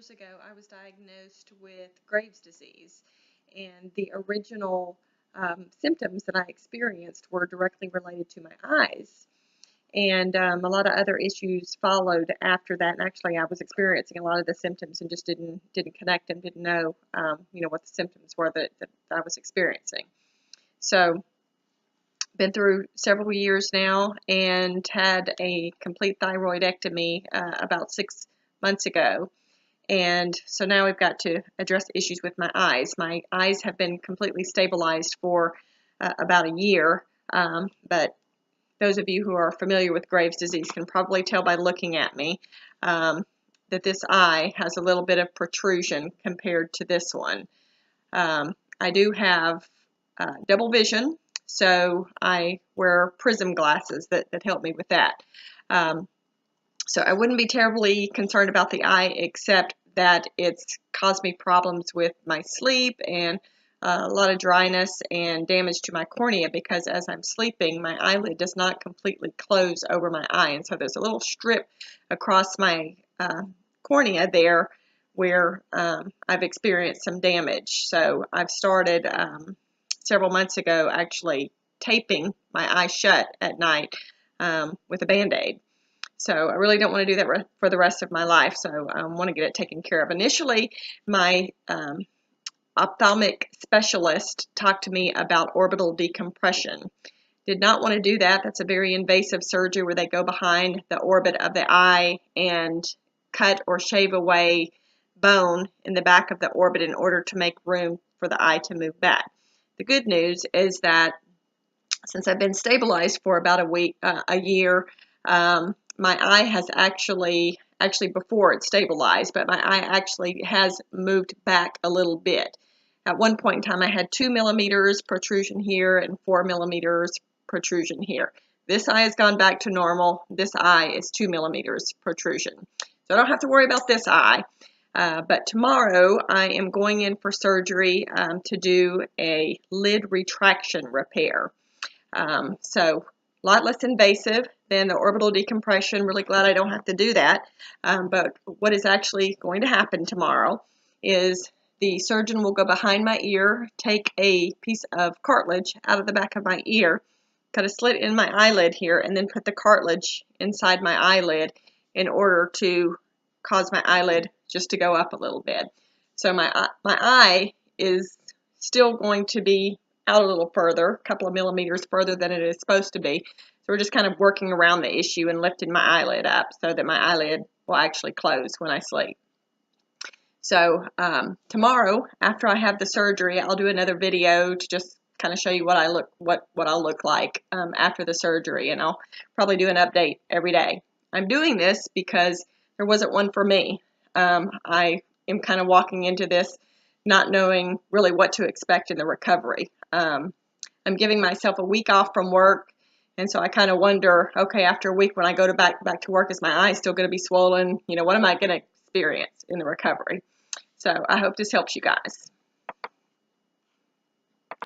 Years ago, I was diagnosed with Graves' disease, and the original symptoms that I experienced were directly related to my eyes. And a lot of other issues followed after that. And actually, I was experiencing a lot of the symptoms and just didn't connect and didn't know, what the symptoms were that I was experiencing. So, been through several years now and had a complete thyroidectomy about 6 months ago. And so now we've got to address issues with my eyes. My eyes have been completely stabilized for about a year, but those of you who are familiar with Graves' disease can probably tell by looking at me that this eye has a little bit of protrusion compared to this one. I do have double vision, so I wear prism glasses that help me with that. So I wouldn't be terribly concerned about the eye, except that it's caused me problems with my sleep and a lot of dryness and damage to my cornea, because as I'm sleeping, my eyelid does not completely close over my eye. And so there's a little strip across my cornea there where I've experienced some damage. So I've started several months ago actually taping my eye shut at night with a Band-Aid. So I really don't want to do that for the rest of my life. So I want to get it taken care of. Initially, my ophthalmic specialist talked to me about orbital decompression. Did not want to do that. That's a very invasive surgery where they go behind the orbit of the eye and cut or shave away bone in the back of the orbit in order to make room for the eye to move back. The good news is that since I've been stabilized for about a year, my eye has actually before it stabilized, but my eye actually has moved back a little bit. At one point in time, I had 2 millimeters protrusion here and 4 millimeters protrusion here. This eye has gone back to normal. This eye is 2 millimeters protrusion. So I don't have to worry about this eye. But tomorrow, I am going in for surgery to do a lid retraction repair. So a lot less invasive than the orbital decompression. Really glad I don't have to do that. But what is actually going to happen tomorrow is the surgeon will go behind my ear, take a piece of cartilage out of the back of my ear, cut a slit in my eyelid here, and then put the cartilage inside my eyelid in order to cause my eyelid just to go up a little bit. So my eye is still going to be out a little further, a couple of millimeters further than it is supposed to be. So we're just kind of working around the issue and lifting my eyelid up so that my eyelid will actually close when I sleep. So tomorrow, after I have the surgery, I'll do another video to just kind of show you what I'll look like after the surgery, and I'll probably do an update every day. I'm doing this because there wasn't one for me. I am kind of walking into this not knowing really what to expect in the recovery. I'm giving myself a week off from work, and so I kind of wonder, okay, after a week when I go back to work, is my eye still going to be swollen? What am I going to experience in the recovery? So I hope this helps you guys.